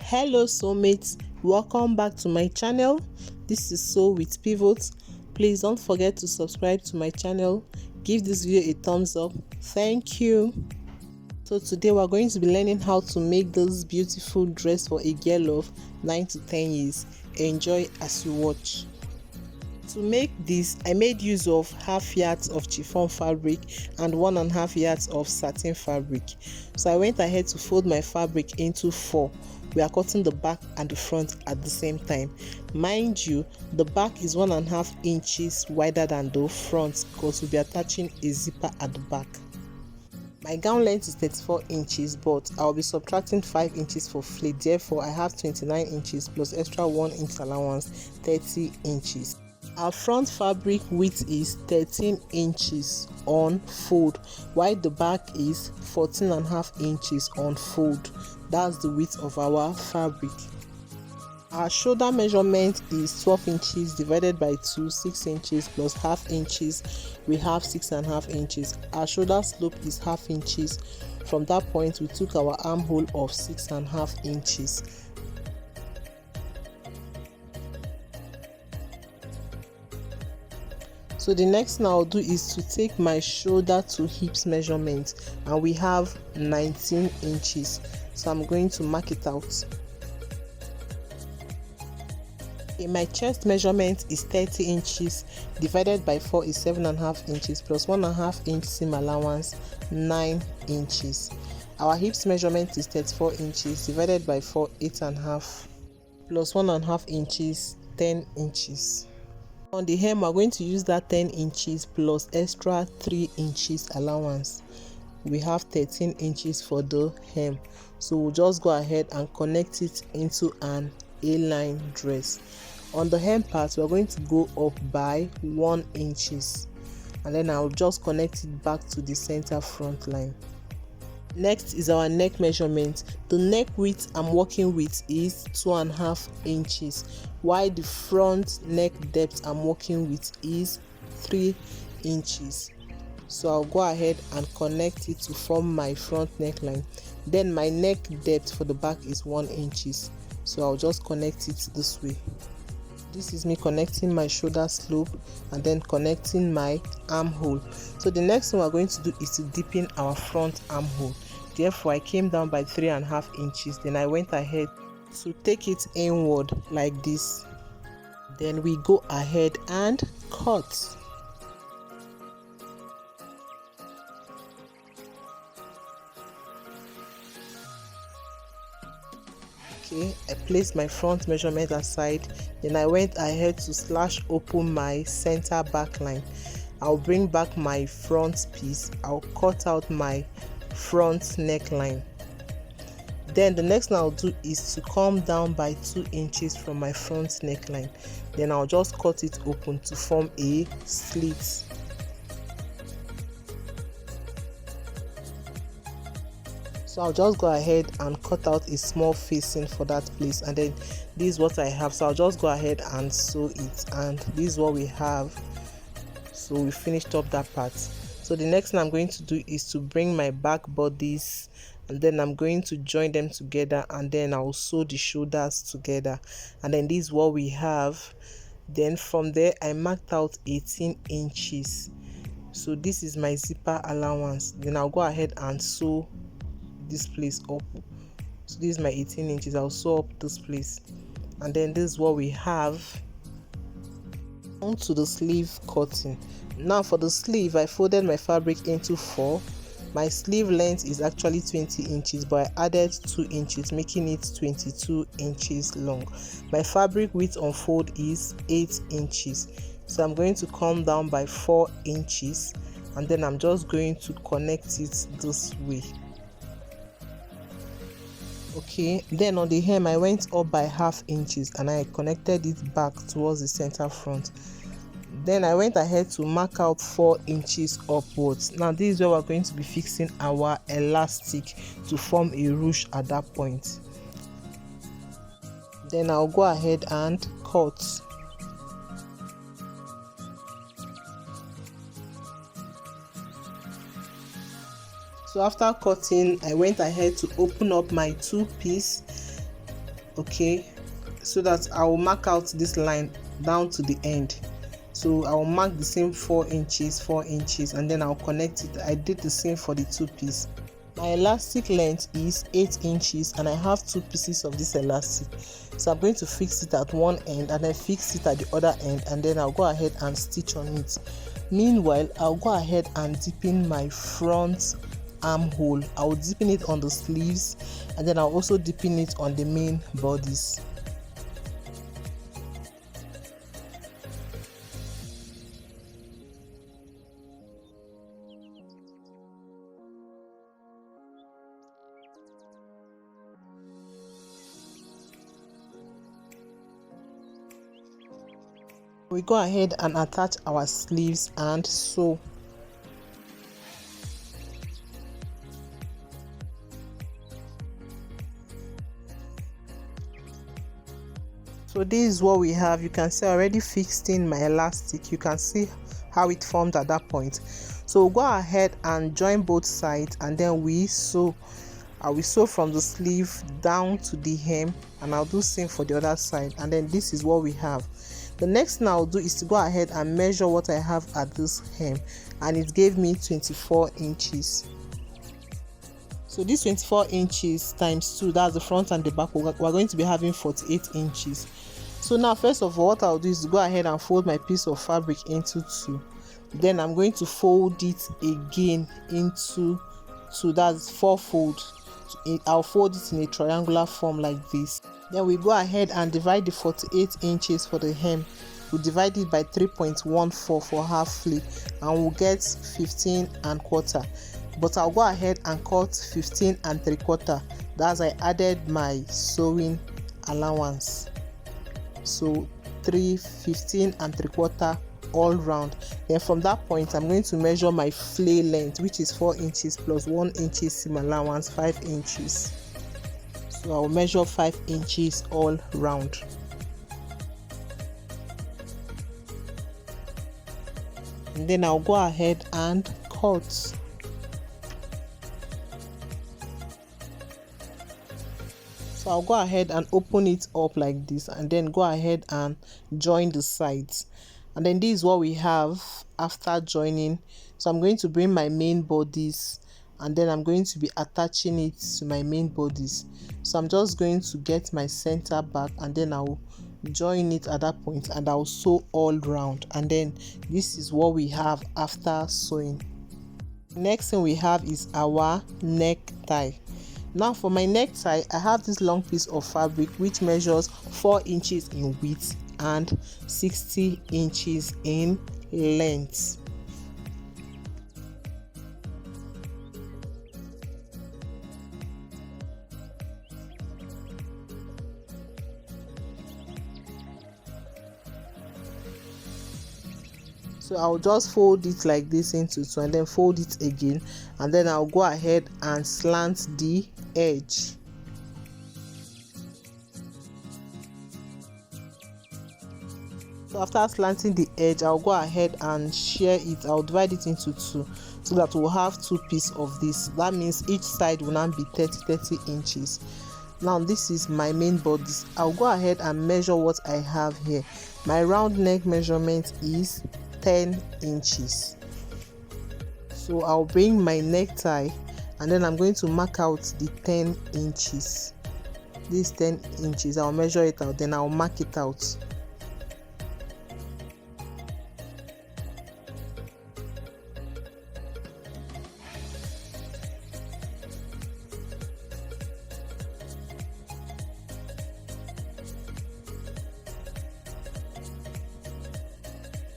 Hello soulmates, welcome back to my channel. This is Sew with Pivot. Please don't forget to subscribe to my channel. Give this video a thumbs up. Thank you. So today we're going to be learning how to make this beautiful dress for a girl of 9 to 10 years. Enjoy as you watch. To make this, I made use of half yards of chiffon fabric and 1.5 yards of satin fabric. So I went ahead to fold my fabric into 4. We are cutting the back and the front at the same time. Mind you, the back is 1.5 inches wider than the front because we'll be attaching a zipper at the back. My gown length is 34 inches, but I'll be subtracting 5 inches for fleece. Therefore, I have 29 inches plus extra 1 inch allowance, 30 inches. Our front fabric width is 13 inches on fold, while the back is 14.5 inches on fold. That's the width of our fabric. Our shoulder measurement is 12 inches divided by 2, 6 inches plus half inches. We have 6.5 inches. Our shoulder slope is half inches. From that point, we took our armhole of 6.5 inches. So the next thing I'll do is to take my shoulder to hips measurement, and we have 19 inches. So I'm going to mark it out. Okay, my chest measurement is 30 inches divided by 4 is 7.5 inches plus 1.5 inch seam allowance, 9 inches. Our hips measurement is 34 inches divided by 4, 8.5 plus 1.5 inches, 10 inches. On the hem, we're going to use that 10 inches plus extra 3 inches allowance. We have 13 inches for the hem. So we'll just go ahead and connect it into an A-line dress. On the hem part, we're going to go up by 1 inches. And then I'll just connect it back to the center front line. Next is our neck measurement. The neck width I'm working with is 2.5 inches, while the front neck depth I'm working with is 3 inches. So I'll go ahead and connect it to form my front neckline. Then my neck depth for the back is 1 inches. So I'll just connect it this way. This is me connecting my shoulder slope and then connecting my armhole. So the next thing we're going to do is to deepen our front armhole. Therefore, I came down by 3.5 inches. Then I went ahead to take it inward like this. Then we go ahead and cut. Okay, I placed my front measurement aside. Then I went ahead to slash open my center back line. I'll bring back my front piece. I'll cut out my front neckline. Then the next thing I'll do is to come down by 2 inches from my front neckline. Then I'll just cut it open to form a slit. So I'll just go ahead and cut out a small facing for that place, and then this is what I have. So I'll just go ahead and sew it, and this is what we have. So we finished up that part. So the next thing I'm going to do is to bring my back bodies, and then I'm going to join them together, and then I'll sew the shoulders together, and then this is what we have. Then from there I marked out 18 inches. So this is my zipper allowance. Then I'll go ahead and sew this place up. So this is my 18 inches. I'll sew up this place, and then this is what we have. Onto the sleeve cutting. Now for the sleeve, I folded my fabric into 4. My sleeve length is actually 20 inches, but I added 2 inches, making it 22 inches long. My fabric width on fold is 8 inches. So I'm going to come down by 4 inches, and then I'm just going to connect it this way. Okay, then on the hem I went up by ½ inches and I connected it back towards the center front. Then I went ahead to mark out 4 inches upwards. Now this is where we're going to be fixing our elastic to form a ruche at that point. Then I'll go ahead and cut. So after cutting, I went ahead to open up my 2-piece okay, so that I will mark out this line down to the end. So I will mark the same 4 inches, and then I'll connect it. I did the same for the 2-piece. My elastic length is 8 inches and I have 2 pieces of this elastic, so I'm going to fix it at one end and then fix it at the other end, and then I'll go ahead and stitch on it. Meanwhile, I'll go ahead and deepen my front armhole. I'll deepen it on the sleeves, and then I'll also deepen it on the main bodies. We go ahead and attach our sleeves and sew. So this is what we have. You can see I already fixed in my elastic. You can see how it formed at that point. So we'll go ahead and join both sides, and then we sew. I will sew from the sleeve down to the hem, and I'll do same for the other side, and then this is what we have. The next thing I'll do is to go ahead and measure what I have at this hem, and it gave me 24 inches. So this 24 inches times 2, that's the front and the back, we're going to be having 48 inches. So now first of all, what I'll do is to go ahead and fold my piece of fabric into 2. Then I'm going to fold it again into 2, that's 4 folds. I'll fold it in a triangular form like this. Then we go ahead and divide the 48 inches for the hem. We'll divide it by 3.14 for half flip, and we'll get 15 and quarter. But I'll go ahead and cut 15 and 3/4. That's I added my sewing allowance. So 15 and 3/4 all round. Then from that point, I'm going to measure my flay length, which is 4 inches plus 1 inch seam allowance, 5 inches. So I'll measure 5 inches all round. And then I'll go ahead and cut. So I'll go ahead and open it up like this, and then go ahead and join the sides. And then this is what we have after joining. So I'm going to bring my main bodies, and then I'm going to be attaching it to my main bodies. So I'm just going to get my center back, and then I'll join it at that point, and I'll sew all round. And then this is what we have after sewing. Next thing we have is our necktie. Now for my necktie, I have this long piece of fabric which measures 4 inches in width and 60 inches in length. So I'll just fold it like this into 2, and then fold it again, and then I'll go ahead and slant the edge. So after slanting the edge, I'll go ahead and share it. I'll divide it into 2 so that we'll have 2 pieces of this. That means each side will now be 30 inches. Now this is my main body. I'll go ahead and measure what I have here. My round neck measurement is 10 inches. So I'll bring my necktie, and then I'm going to mark out the 10 inches. This 10 inches, I'll measure it out, then I'll mark it out.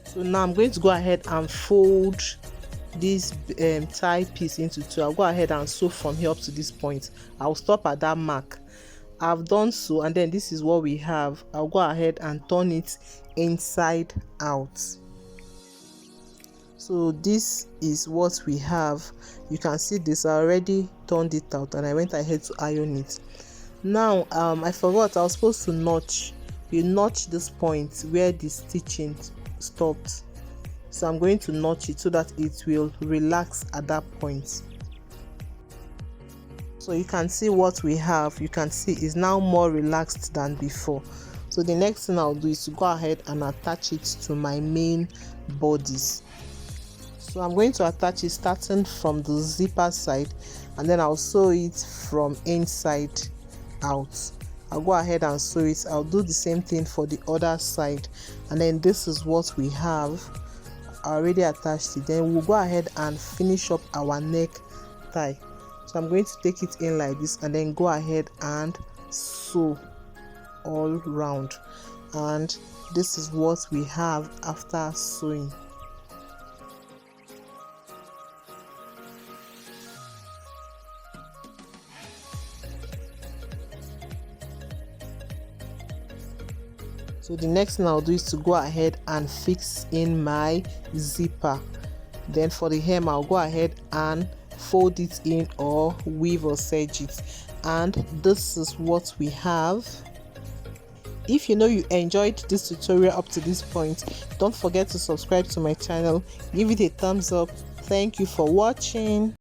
So now I'm going to go ahead and fold this tie piece into 2. I'll go ahead and sew from here up to this point. I'll stop at that mark. I've done so, and then this is what we have. I'll go ahead and turn it inside out. So this is what we have. You can see this. I already turned it out, and I went ahead to iron it. Now I forgot, I was supposed to notch. You notch this point where the stitching stopped, so I'm going to notch it so that it will relax at that point. So you can see what we have. You can see is now more relaxed than before. So the next thing I'll do is to go ahead and attach it to my main bodice. So I'm going to attach it starting from the zipper side, and then I'll sew it from inside out. I'll go ahead and sew it. I'll do the same thing for the other side, and then this is what we have. I already attached it. Then we'll go ahead and finish up our neck tie. So I'm going to take it in like this and then go ahead and sew all round, and this is what we have after sewing. So the next thing I'll do is to go ahead and fix in my zipper. Then for the hem, I'll go ahead and fold it in or weave or serge it, and this is what we have. If you know you enjoyed this tutorial up to this point, don't forget to subscribe to my channel, give it a thumbs up. Thank you for watching.